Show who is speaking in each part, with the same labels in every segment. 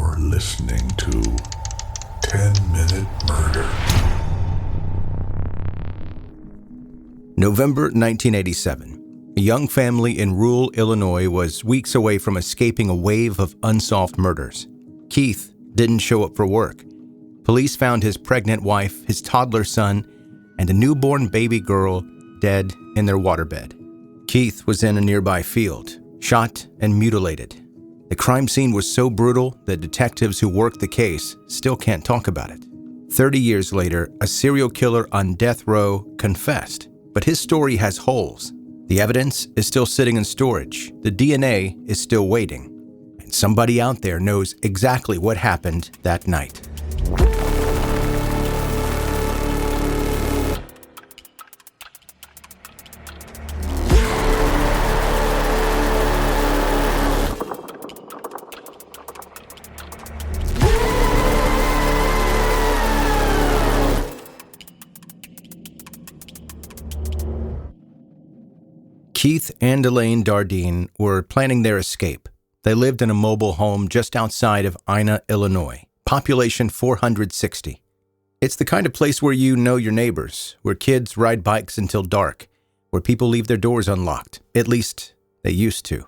Speaker 1: You're listening to 10-Minute Murder.
Speaker 2: November 1987. A young family in rural Illinois was weeks away from escaping a wave of unsolved murders. Keith didn't show up for work. Police found his pregnant wife, his toddler son, and a newborn baby girl dead in their waterbed. Keith was in a nearby field, shot and mutilated. The crime scene was so brutal that detectives who worked the case still can't talk about it. 30 years later, a serial killer on death row confessed, but his story has holes. The evidence is still sitting in storage. The DNA is still waiting. And somebody out there knows exactly what happened that night. Keith and Elaine Dardeen were planning their escape. They lived in a mobile home just outside of Ina, Illinois, population 460. It's the kind of place where you know your neighbors, where kids ride bikes until dark, where people leave their doors unlocked. At least, they used to.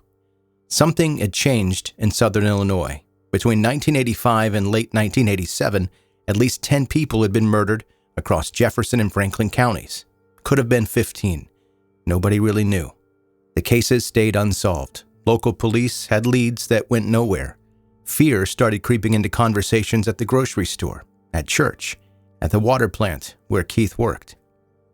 Speaker 2: Something had changed in southern Illinois. Between 1985 and late 1987, at least 10 people had been murdered across Jefferson and Franklin counties. Could have been 15. Nobody really knew. The cases stayed unsolved. Local police had leads that went nowhere. Fear started creeping into conversations at the grocery store, at church, at the water plant where Keith worked.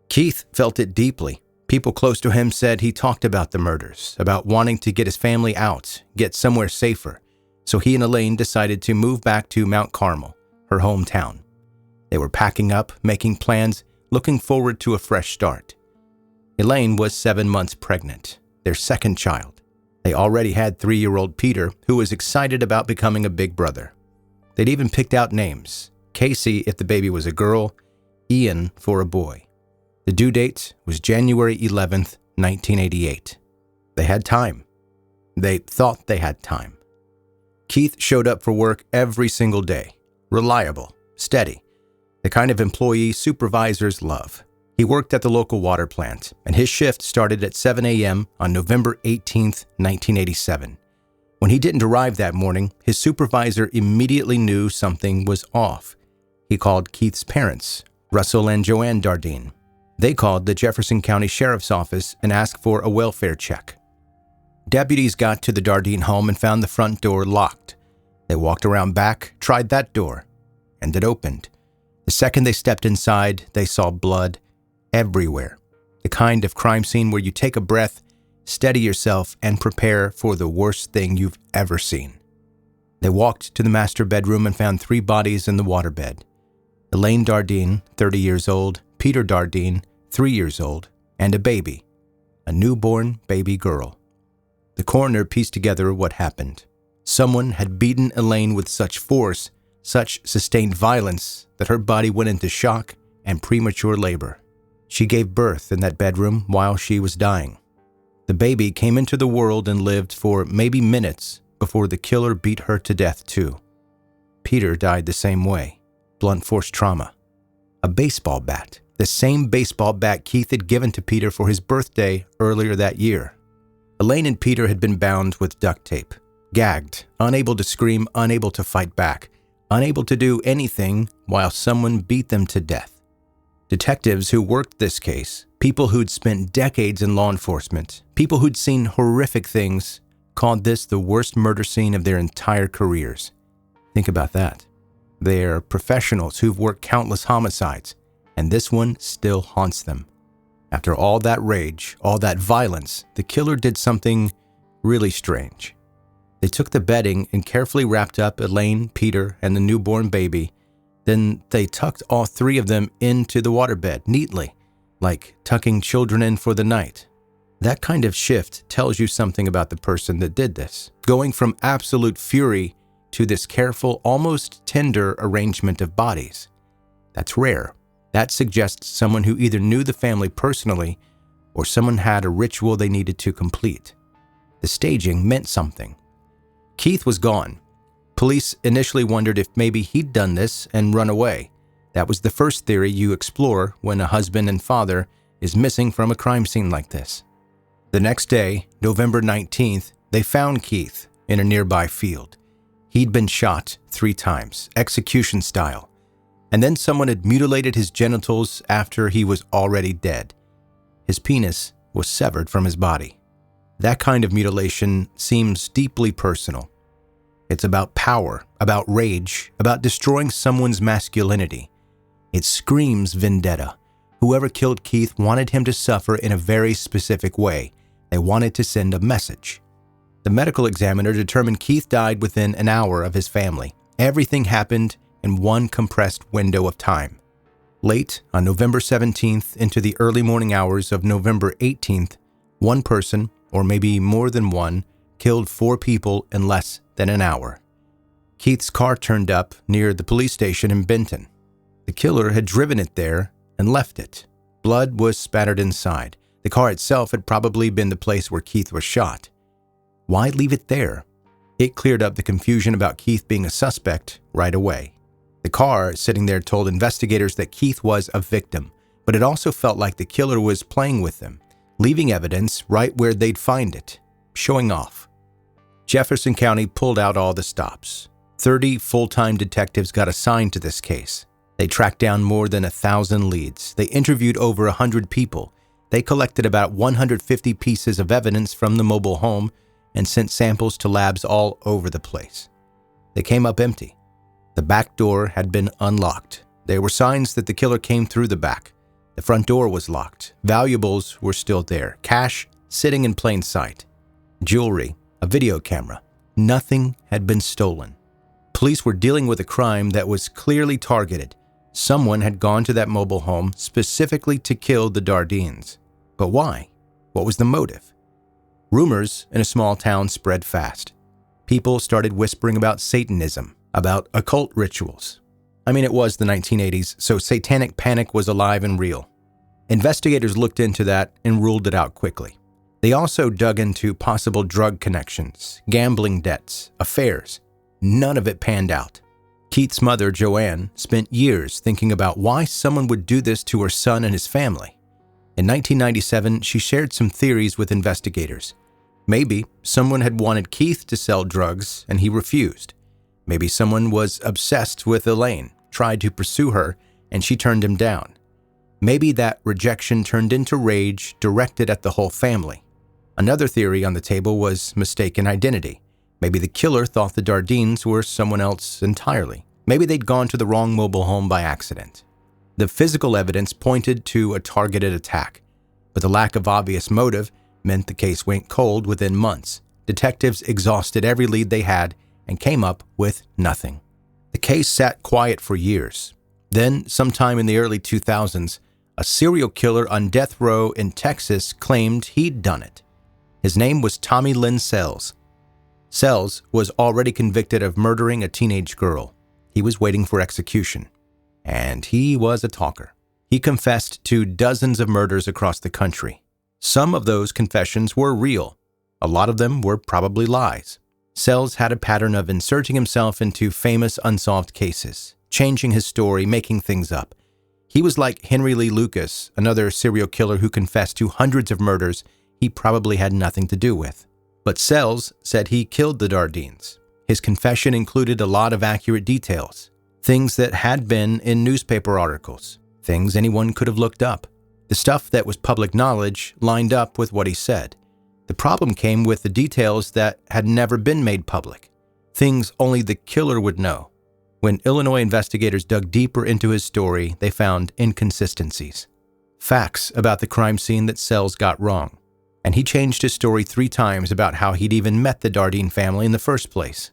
Speaker 2: Keith felt it deeply. People close to him said he talked about the murders, about wanting to get his family out, get somewhere safer. So he and Elaine decided to move back to Mount Carmel, her hometown. They were packing up, making plans, looking forward to a fresh start. Elaine was 7 months pregnant, their second child. They already had 3-year-old Peter, who was excited about becoming a big brother. They'd even picked out names: Casey if the baby was a girl, Ian for a boy. The due date was January 11th, 1988. They had time. They thought they had time. Keith showed up for work every single day. Reliable, steady, the kind of employee supervisors love. He worked at the local water plant, and his shift started at 7 a.m. on November 18th, 1987. When he didn't arrive that morning, his supervisor immediately knew something was off. He called Keith's parents, Russell and Joanne Dardeen. They called the Jefferson County Sheriff's Office and asked for a welfare check. Deputies got to the Dardeen home and found the front door locked. They walked around back, tried that door, and it opened. The second they stepped inside, they saw blood everywhere. The kind of crime scene where you take a breath, steady yourself, and prepare for the worst thing you've ever seen. They walked to the master bedroom and found 3 bodies in the waterbed. Elaine Dardeen, 30 years old, Peter Dardeen, 3 years old, and a baby, a newborn baby girl. The coroner pieced together what happened. Someone had beaten Elaine with such force, such sustained violence, that her body went into shock and premature labor. She gave birth in that bedroom while she was dying. The baby came into the world and lived for maybe minutes before the killer beat her to death too. Peter died the same way, blunt force trauma. A baseball bat, the same baseball bat Keith had given to Peter for his birthday earlier that year. Elaine and Peter had been bound with duct tape, gagged, unable to scream, unable to fight back, unable to do anything while someone beat them to death. Detectives who worked this case, people who'd spent decades in law enforcement, people who'd seen horrific things, called this the worst murder scene of their entire careers. Think about that. They're professionals who've worked countless homicides, and this one still haunts them. After all that rage, all that violence, the killer did something really strange. They took the bedding and carefully wrapped up Elaine, Peter, and the newborn baby. Then they tucked all 3 of them into the waterbed neatly, like tucking children in for the night. That kind of shift tells you something about the person that did this, going from absolute fury to this careful, almost tender arrangement of bodies. That's rare. That suggests someone who either knew the family personally or someone had a ritual they needed to complete. The staging meant something. Keith was gone. Police initially wondered if maybe he'd done this and run away. That was the first theory you explore when a husband and father is missing from a crime scene like this. The next day, November 19th, they found Keith in a nearby field. He'd been shot 3 times, execution style, and then someone had mutilated his genitals after he was already dead. His penis was severed from his body. That kind of mutilation seems deeply personal. It's about power, about rage, about destroying someone's masculinity. It screams vendetta. Whoever killed Keith wanted him to suffer in a very specific way. They wanted to send a message. The medical examiner determined Keith died within an hour of his family. Everything happened in one compressed window of time. Late on November 17th into the early morning hours of November 18th, one person, or maybe more than one, killed 4 people in less than an hour. Keith's car turned up near the police station in Benton. The killer had driven it there and left it. Blood was spattered inside. The car itself had probably been the place where Keith was shot. Why leave it there? It cleared up the confusion about Keith being a suspect right away. The car sitting there told investigators that Keith was a victim, but it also felt like the killer was playing with them, leaving evidence right where they'd find it, showing off. Jefferson County pulled out all the stops. 30 full-time detectives got assigned to this case. They tracked down more than 1,000 leads. They interviewed over 100 people. They collected about 150 pieces of evidence from the mobile home and sent samples to labs all over the place. They came up empty. The back door had been unlocked. There were signs that the killer came through the back. The front door was locked. Valuables were still there. Cash sitting in plain sight. Jewelry, a video camera. Nothing had been stolen. Police were dealing with a crime that was clearly targeted. Someone had gone to that mobile home specifically to kill the Dardeens. But why? What was the motive? Rumors in a small town spread fast. People started whispering about Satanism, about occult rituals. I mean, it was the 1980s, so satanic panic was alive and real. Investigators looked into that and ruled it out quickly. They also dug into possible drug connections, gambling debts, affairs. None of it panned out. Keith's mother, Joanne, spent years thinking about why someone would do this to her son and his family. In 1997, she shared some theories with investigators. Maybe someone had wanted Keith to sell drugs and he refused. Maybe someone was obsessed with Elaine, tried to pursue her, and she turned him down. Maybe that rejection turned into rage directed at the whole family. Another theory on the table was mistaken identity. Maybe the killer thought the Dardeens were someone else entirely. Maybe they'd gone to the wrong mobile home by accident. The physical evidence pointed to a targeted attack, but the lack of obvious motive meant the case went cold within months. Detectives exhausted every lead they had and came up with nothing. The case sat quiet for years. Then, sometime in the early 2000s, a serial killer on death row in Texas claimed he'd done it. His name was Tommy Lynn Sells. Sells was already convicted of murdering a teenage girl. He was waiting for execution. And he was a talker. He confessed to dozens of murders across the country. Some of those confessions were real. A lot of them were probably lies. Sells had a pattern of inserting himself into famous unsolved cases, changing his story, making things up. He was like Henry Lee Lucas, another serial killer who confessed to hundreds of murders he probably had nothing to do with. But Sells said he killed the Dardeens. His confession included a lot of accurate details, things that had been in newspaper articles, things anyone could have looked up. The stuff that was public knowledge lined up with what he said. The problem came with the details that had never been made public, things only the killer would know. When Illinois investigators dug deeper into his story, they found inconsistencies, facts about the crime scene that Sells got wrong. And he changed his story 3 times about how he'd even met the Dardeen family in the first place.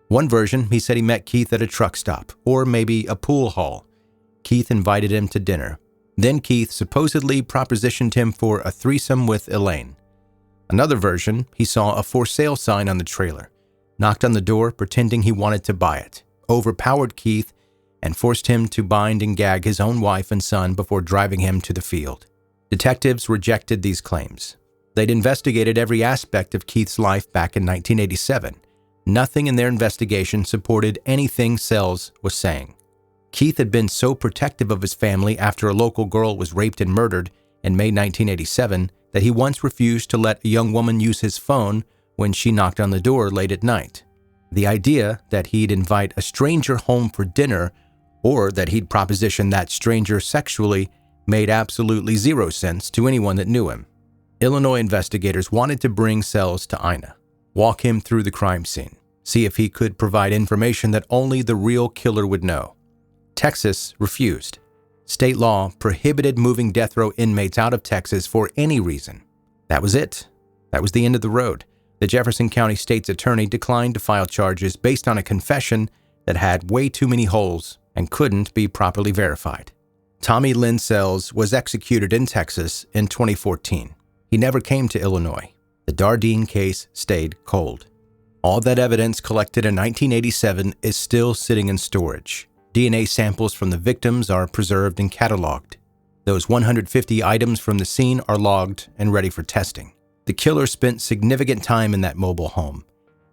Speaker 2: One version, he said he met Keith at a truck stop, or maybe a pool hall. Keith invited him to dinner. Then Keith supposedly propositioned him for a threesome with Elaine. Another version, he saw a for sale sign on the trailer, knocked on the door pretending he wanted to buy it, overpowered Keith, and forced him to bind and gag his own wife and son before driving him to the field. Detectives rejected these claims. They'd investigated every aspect of Keith's life back in 1987. Nothing in their investigation supported anything Sells was saying. Keith had been so protective of his family after a local girl was raped and murdered in May 1987 that he once refused to let a young woman use his phone when she knocked on the door late at night. The idea that he'd invite a stranger home for dinner or that he'd proposition that stranger sexually made absolutely zero sense to anyone that knew him. Illinois investigators wanted to bring Sells to Ina, walk him through the crime scene, see if he could provide information that only the real killer would know. Texas refused. State law prohibited moving death row inmates out of Texas for any reason. That was it. That was the end of the road. The Jefferson County State's attorney declined to file charges based on a confession that had way too many holes and couldn't be properly verified. Tommy Lynn Sells was executed in Texas in 2014. He never came to Illinois. The Dardeen case stayed cold. All that evidence collected in 1987 is still sitting in storage. DNA samples from the victims are preserved and cataloged. Those 150 items from the scene are logged and ready for testing. The killer spent significant time in that mobile home.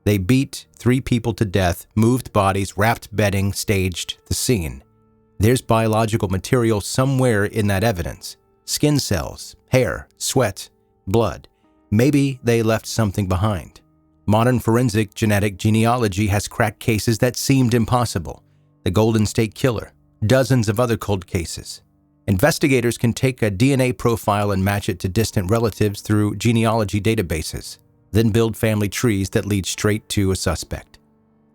Speaker 2: They beat 3 people to death, moved bodies, wrapped bedding, staged the scene. There's biological material somewhere in that evidence. Skin cells, hair, sweat, blood. Maybe they left something behind. Modern forensic genetic genealogy has cracked cases that seemed impossible. The Golden State Killer, dozens of other cold cases. Investigators can take a DNA profile and match it to distant relatives through genealogy databases, then build family trees that lead straight to a suspect.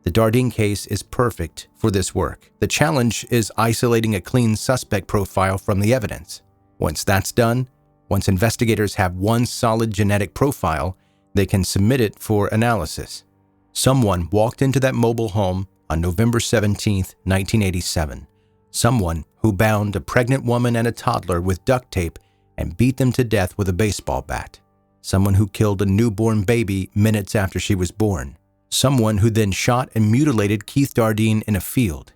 Speaker 2: The Dardeen case is perfect for this work. The challenge is isolating a clean suspect profile from the evidence. Once that's done, once investigators have one solid genetic profile, they can submit it for analysis. Someone walked into that mobile home on November 17, 1987. Someone who bound a pregnant woman and a toddler with duct tape and beat them to death with a baseball bat. Someone who killed a newborn baby minutes after she was born. Someone who then shot and mutilated Keith Dardeen in a field.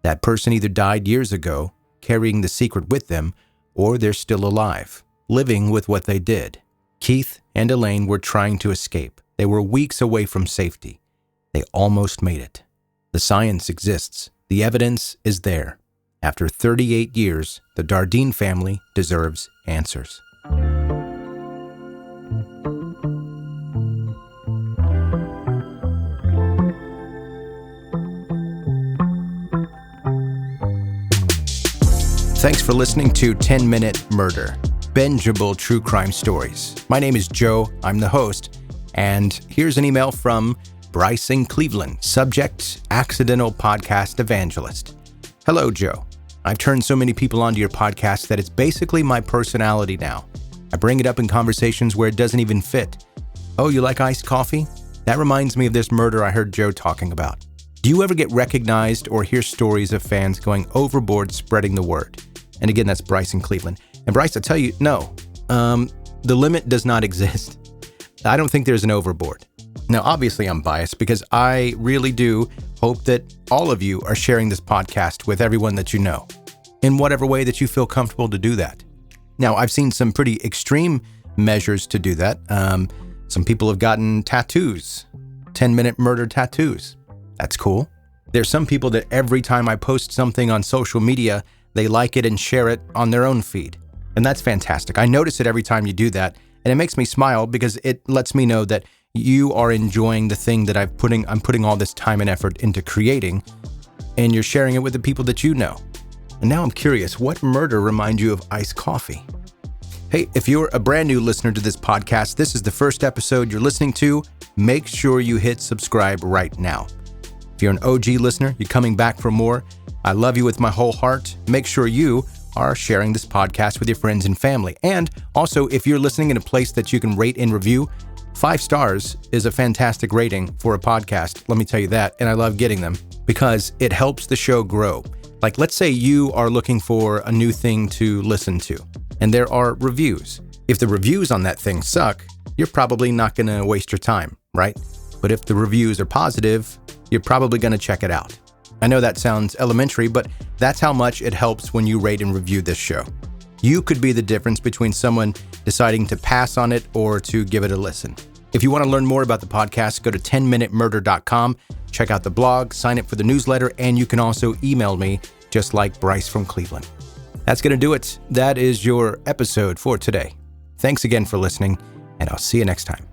Speaker 2: That person either died years ago, carrying the secret with them, or they're still alive, living with what they did. Keith and Elaine were trying to escape. They were weeks away from safety. They almost made it. The science exists. The evidence is there. After 38 years, the Dardeen family deserves answers. Thanks for listening to 10 Minute Murder, bingeable true crime stories. My name is Joe, I'm the host, and here's an email from Bryce in Cleveland, subject, accidental podcast evangelist. Hello, Joe. I've turned so many people onto your podcast that it's basically my personality now. I bring it up in conversations where it doesn't even fit. Oh, you like iced coffee? That reminds me of this murder I heard Joe talking about. Do you ever get recognized or hear stories of fans going overboard spreading the word? And again, that's Bryce in Cleveland. And Bryce, I tell you, no. The limit does not exist. I don't think there's an overboard. Now, obviously, I'm biased because I really do hope that all of you are sharing this podcast with everyone that you know, in whatever way that you feel comfortable to do that. Now, I've seen some pretty extreme measures to do that. Some people have gotten tattoos, 10-minute murder tattoos. That's cool. There's some people that every time I post something on social media, they like it and share it on their own feed. And that's fantastic. I notice it every time you do that, and it makes me smile because it lets me know that you are enjoying the thing that I'm putting all this time and effort into creating, and you're sharing it with the people that you know. And now I'm curious, what murder reminds you of iced coffee? Hey, if you're a brand new listener to this podcast, this is the first episode you're listening to, make sure you hit subscribe right now. If you're an OG listener, you're coming back for more, I love you with my whole heart. Make sure you are sharing this podcast with your friends and family. And also, if you're listening in a place that you can rate and review, 5 stars is a fantastic rating for a podcast, let me tell you that, and I love getting them because it helps the show grow. Like, let's say you are looking for a new thing to listen to, and there are reviews. If the reviews on that thing suck, you're probably not going to waste your time, right? But if the reviews are positive, you're probably going to check it out. I know that sounds elementary, but that's how much it helps when you rate and review this show. You could be the difference between someone deciding to pass on it or to give it a listen. If you want to learn more about the podcast, go to 10minutemurder.com, check out the blog, sign up for the newsletter, and you can also email me, just like Bryce from Cleveland. That's going to do it. That is your episode for today. Thanks again for listening, and I'll see you next time.